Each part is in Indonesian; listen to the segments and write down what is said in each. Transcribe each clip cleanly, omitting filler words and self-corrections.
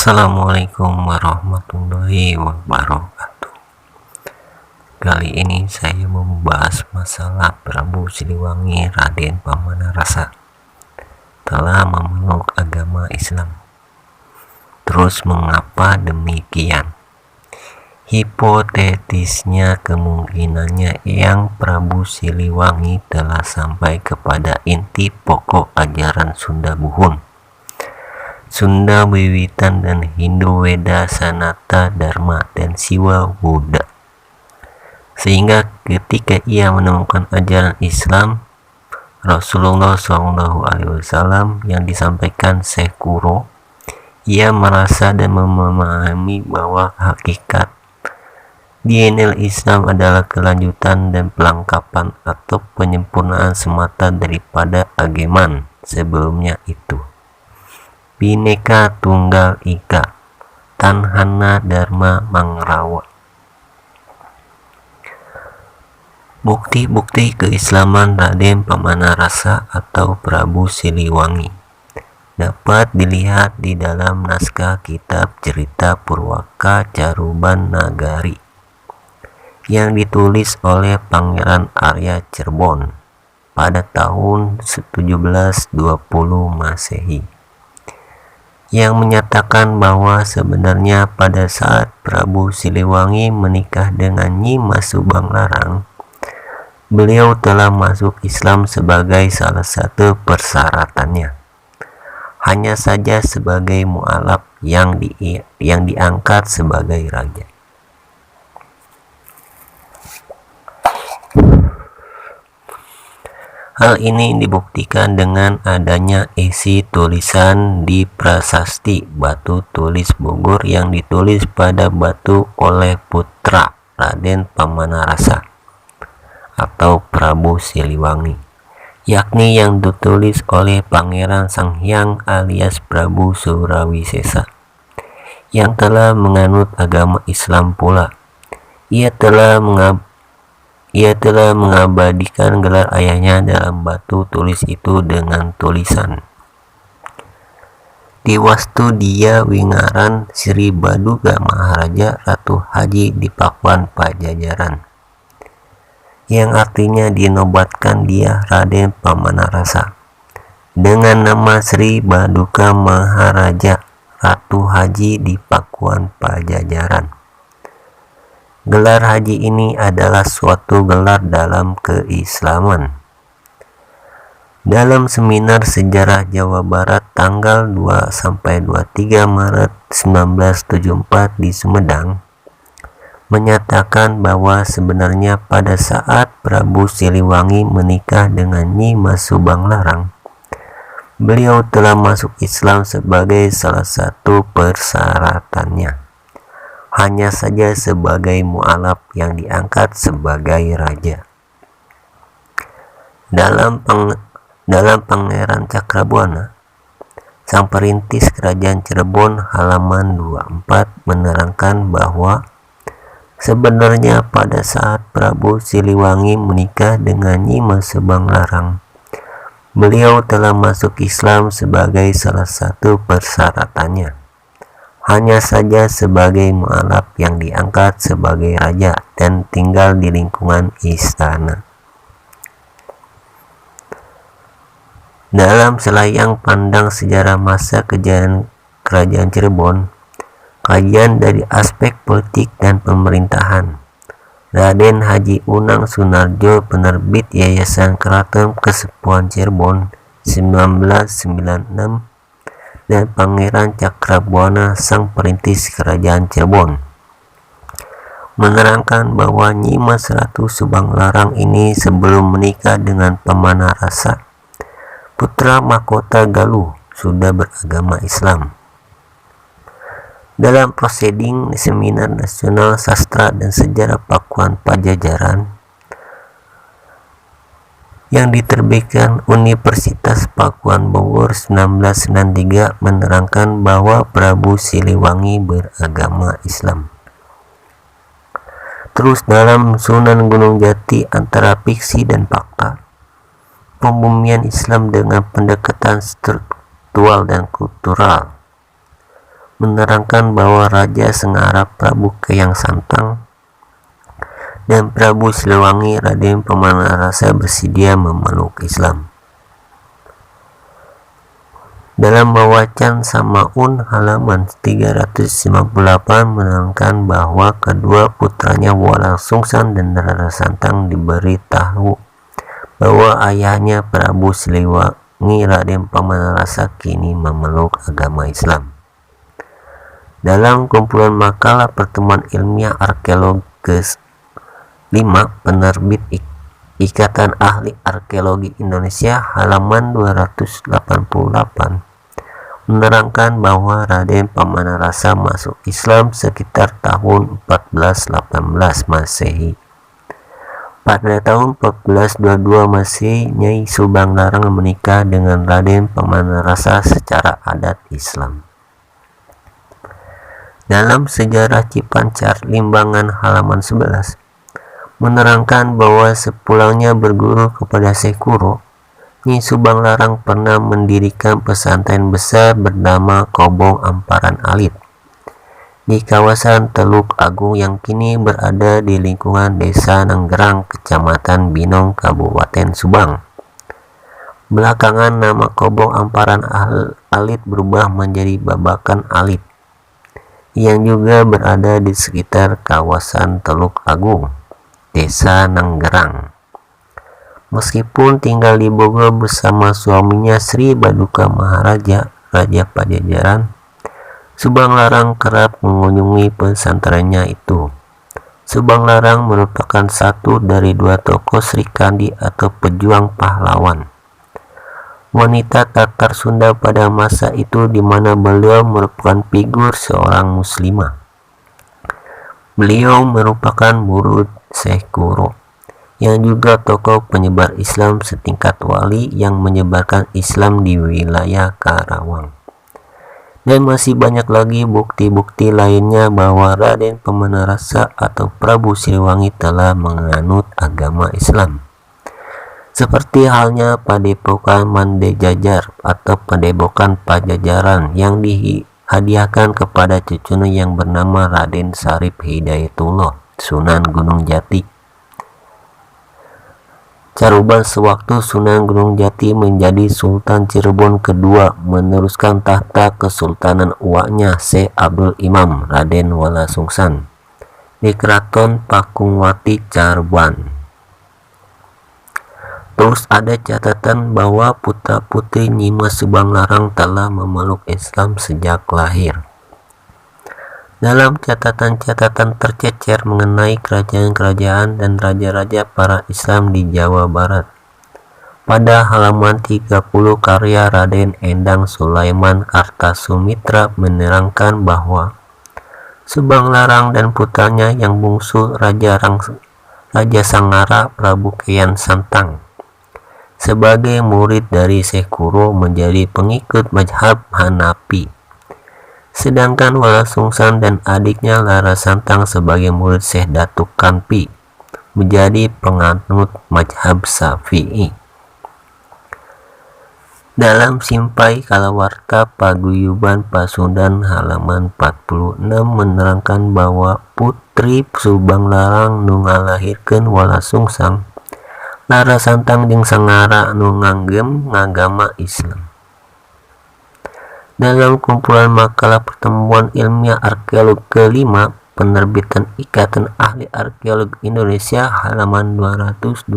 Assalamualaikum warahmatullahi wabarakatuh. Kali ini saya mau membahas masalah Prabu Siliwangi Raden Pamanarasa telah memeluk agama Islam. Terus mengapa demikian? Hipotetisnya kemungkinannya yang Prabu Siliwangi telah sampai kepada inti pokok ajaran Sunda Buhun, Sunda Wiwitan, dan Hindu Weda Sanata Dharma dan Siwa Buddha, sehingga ketika ia menemukan ajaran Islam Rasulullah SAW yang disampaikan Syekh Kuro, ia merasa dan memahami bahwa hakikat dinil Islam adalah kelanjutan dan pelengkapan atau penyempurnaan semata daripada ageman sebelumnya itu. Bhinneka Tunggal Ika, Tanhana Dharma Mangrawa. Bukti-bukti keislaman Raden Pamanarasa atau Prabu Siliwangi dapat dilihat di dalam naskah kitab cerita Purwaka Caruban Nagari yang ditulis oleh Pangeran Arya Cirebon pada tahun 1720 Masehi, yang menyatakan bahwa sebenarnya pada saat Prabu Siliwangi menikah dengan Nyi Mas Subanglarang, beliau telah masuk Islam sebagai salah satu persyaratannya, hanya saja sebagai mu'alaf yang diangkat sebagai raja. Hal ini dibuktikan dengan adanya isi tulisan di prasasti batu tulis Bogor yang ditulis pada batu oleh putra Raden Pamanarasa atau Prabu Siliwangi, yakni yang ditulis oleh Pangeran Sanghyang alias Prabu Surawisesa, yang telah menganut agama Islam pula. Ia telah mengabadikan gelar ayahnya dalam batu tulis itu dengan tulisan Di Wastu Dia Wingaran Sri Baduga Maharaja Ratu Haji di Pakuan Pajajaran, yang artinya dinobatkan dia Raden Pamanarasa dengan nama Sri Baduga Maharaja Ratu Haji di Pakuan Pajajaran. Gelar haji ini adalah suatu gelar dalam keislaman. Dalam seminar sejarah Jawa Barat tanggal 2-23 Maret 1974 di Sumedang, menyatakan bahwa sebenarnya pada saat Prabu Siliwangi menikah dengan Nyi Mas Subanglarang, beliau telah masuk Islam sebagai salah satu persyaratannya, hanya saja sebagai mu'alaf yang diangkat sebagai raja. Dalam Pangeran Cakrabuana, sang perintis kerajaan Cirebon, halaman 24 menerangkan bahwa sebenarnya pada saat Prabu Siliwangi menikah dengan Nyi Mas Subanglarang, beliau telah masuk Islam sebagai salah satu persyaratannya, hanya saja sebagai mu'alaf yang diangkat sebagai raja dan tinggal di lingkungan istana. Dalam selayang pandang sejarah masa kejayaan kerajaan Cirebon, kajian dari aspek politik dan pemerintahan, Raden Haji Unang Sunarjo, penerbit Yayasan Keraton Kesepuhan Cirebon 1996, dan Pangeran Cakrabuana, sang perintis kerajaan Cirebon, menerangkan bahwa Nyi Mas Ratu Subanglarang ini sebelum menikah dengan Pamanarasa, putra mahkota Galuh, sudah beragama Islam. Dalam proseding Seminar Nasional Sastra dan Sejarah Pakuan Pajajaran yang diterbitkan Universitas Pakuan Bogor 1993, menerangkan bahwa Prabu Siliwangi beragama Islam. Terus dalam Sunan Gunung Jati, antara fiksi dan fakta, pembumian Islam dengan pendekatan struktural dan kultural, menerangkan bahwa Raja Sengara Prabu Keyang Santang dan Prabu Siliwangi Raden Pamanarasa bersedia memeluk Islam. Dalam Mawacan Samaun halaman 358 menerangkan bahwa kedua putranya Walang Sungsang dan Rara Santang diberitahu bahwa ayahnya Prabu Siliwangi Raden Pamanarasa kini memeluk agama Islam. Dalam kumpulan makalah pertemuan ilmiah arkeologi ke-5 penerbit Ikatan Ahli Arkeologi Indonesia halaman 288 menerangkan bahwa Raden Pamanarasa masuk Islam sekitar tahun 1418 Masehi. Pada tahun 1422 Masehi, Nyai Subang Larang menikah dengan Raden Pamanarasa secara adat Islam. Dalam Sejarah Cipancar Limbangan halaman 11 menerangkan bahwa sepulangnya berguru kepada Syekh Kuro, Nyai Subang Larang pernah mendirikan pesantren besar bernama Kobong Amparan Alit di kawasan Teluk Agung yang kini berada di lingkungan Desa Nanggerang, Kecamatan Binong, Kabupaten Subang. Belakangan nama Kobong Amparan Alit berubah menjadi Babakan Alit yang juga berada di sekitar kawasan Teluk Agung, Desa Nanggerang. Meskipun tinggal di Bogor bersama suaminya Sri Baduka Maharaja, Raja Pajajaran, Subang Larang kerap mengunjungi pesantrennya itu. Subang Larang merupakan satu dari dua tokoh Sri Kandi atau pejuang pahlawan wanita Tatar Sunda pada masa itu, di mana beliau merupakan figur seorang muslimah. Beliau merupakan murid Syekh Kuro yang juga tokoh penyebar Islam setingkat wali yang menyebarkan Islam di wilayah Karawang. Dan masih banyak lagi bukti-bukti lainnya bahwa Raden Pamanarasa atau Prabu Siliwangi telah menganut agama Islam. Seperti halnya Padepokan Mandejajar atau Padepokan Pajajaran yang dihadiahkan kepada cucunya yang bernama Raden Syarif Hidayatullah, Sunan Gunung Jati. Caruban sewaktu Sunan Gunung Jati menjadi Sultan Cirebon kedua, meneruskan tahta kesultanan uaknya Syekh Abdul Imam Raden Wala Sungsang di Keraton Pakungwati Caruban. Terus ada catatan bahwa putra-putri Nyimas Subang Larang telah memeluk Islam sejak lahir. Dalam catatan-catatan tercecer mengenai kerajaan-kerajaan dan raja-raja para Islam di Jawa Barat, pada halaman 30 karya Raden Endang Sulaiman Kartasumitra menerangkan bahwa Subang Larang dan putranya yang bungsu Raja Sangara Prabu Keyang Santang sebagai murid dari Syekh Kuro menjadi pengikut mazhab Hanafi, sedangkan Wala Sungsang dan adiknya Rara Santang sebagai murid Syekh Datuk Kampi menjadi penganut mazhab Syafi'i. Dalam Simpai Kalawarta Paguyuban Pasundan halaman 46 menerangkan bahwa putri Subang Larang nu ngalahirkeun Wala Sungsang, Rara Santang jeung Sangara nu nganggem ngagama Islam. Dalam kumpulan makalah pertemuan ilmiah arkeologi ke-5 penerbitan Ikatan Ahli Arkeologi Indonesia halaman 228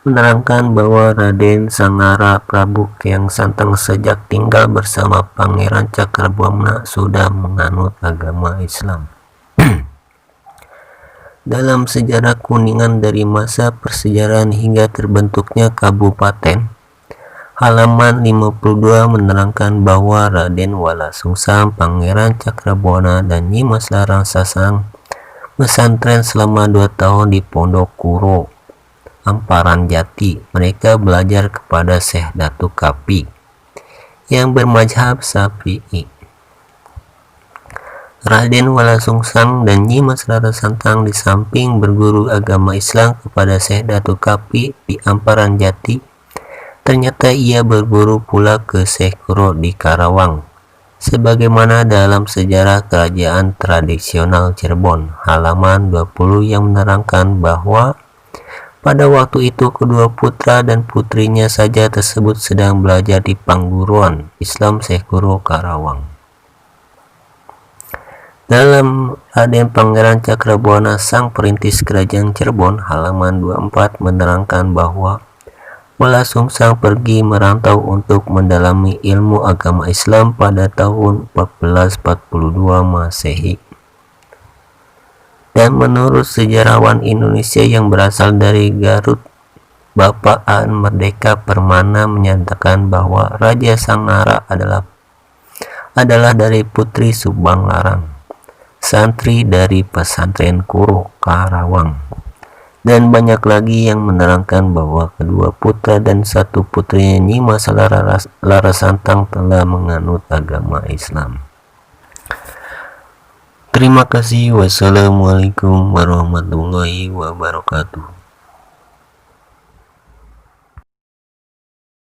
menerangkan bahwa Raden Sangara Prabu Keyang Santang sejak tinggal bersama Pangeran Cakrabwamna sudah menganut agama Islam. Dalam sejarah Kuningan dari masa persejarahan hingga terbentuknya kabupaten, halaman 52 menerangkan bahwa Raden Wala Sungsang, Pangeran Cakrabwana, dan Nyimas Larang Sasang pesantren selama 2 tahun di Pondok Kuro, Amparan Jati. Mereka belajar kepada Syekh Datuk Kapi yang bermazhab Syafi'i. Raden Wala Sungsang dan Nyimas Rara Santang di samping berguru agama Islam kepada Syekh Datuk Kapi di Amparan Jati, ternyata ia berguru pula ke Syekh Kuro di Karawang sebagaimana dalam sejarah kerajaan tradisional Cirebon halaman 20 yang menerangkan bahwa pada waktu itu kedua putra dan putrinya saja tersebut sedang belajar di Pangguruan Islam Syekh Guru Karawang. Dalam Raden Pangeran Cakrabuana Sang Perintis Kerajaan Cirebon halaman 24 menerangkan bahwa Wala Sungsang pergi merantau untuk mendalami ilmu agama Islam pada tahun 1442 Masehi. Dan menurut sejarawan Indonesia yang berasal dari Garut, Bapak Aan Merdeka Permana menyatakan bahwa Raja Sangnara adalah dari putri Subang Larang, santri dari pesantren Kuruh Karawang. Dan banyak lagi yang menerangkan bahwa kedua putra dan satu putrinya Nyi Mas Larasantang telah menganut agama Islam. Terima kasih. Wassalamualaikum warahmatullahi wabarakatuh.